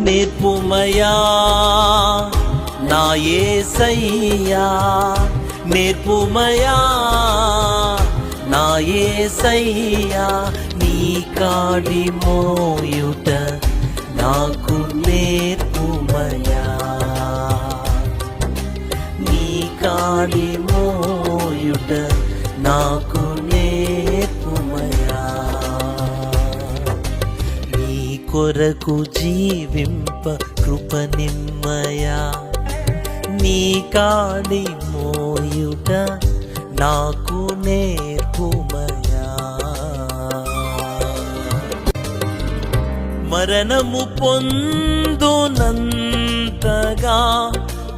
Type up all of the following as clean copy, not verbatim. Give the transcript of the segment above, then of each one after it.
నేర్పుమయా నా యేసయ్యా, నేర్పుమయా నా యేసయ్యా, నీ కాడి మోయుట నాకు నేర్పుమయా, నీ కాడి మోయుట నాకు నేర్పుమయా, నీ కొరకు జీవింప కృప నిమ్మయా, నీ కాడి మోయుట నాకు నేర్పుమయా. మరణము పొందునంతగా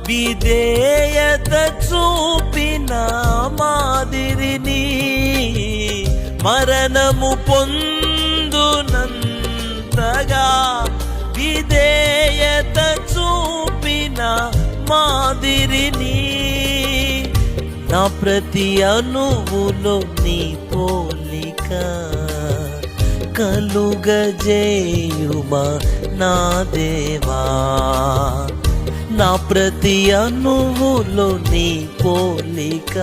విధేయత చూపిన మాదిరిని, మరణము పొందునంతగా విధేయత చూపిన మాదిరిని, నా ప్రతి అణువులో నీ పోలిక కలుగజేయుమా నా దేవా, నా ప్రతి అణువులో నీ పోలిక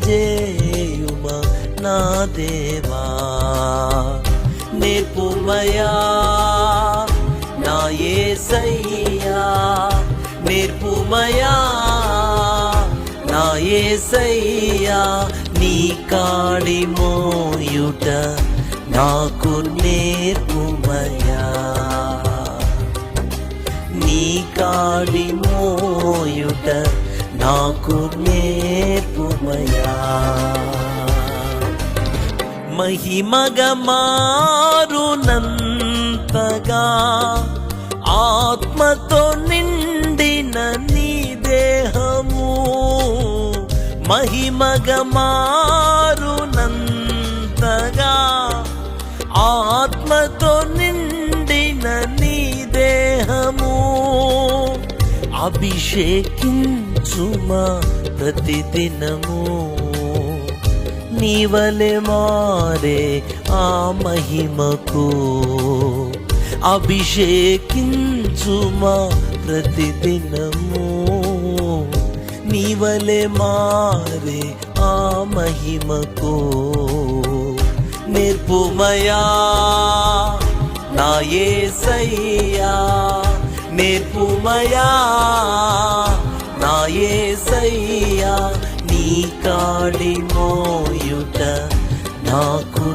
కలుగజేయుమా నా దేవా. నేర్పుమయా నా యేసయ్యా, నేర్పుమయా నా యేసయ్యా, నీ కాడి మోయుట నాకు నేర్పుమయా, నీ కాడి మోయుట నాకు నేర్పుమయా. మహిమగా మారునంతగా ఆత్మతో నిండిన నీ దేహము, మహిమగా మారునంతగా ఆత్మతో నిండిన నీ దేహము, అభిషేకించుమా ప్రతిదినము, నీవలె మారే ఆ మహిమకు, అభిషేకించుమా ప్రతిదినము, నీవలె మారే ఆ మహిమకు. నేర్పుమయా నా యేసయ్యా, నేర్పుమయా నా యేసయ్యా, నీ కాడి మోయుట నాకు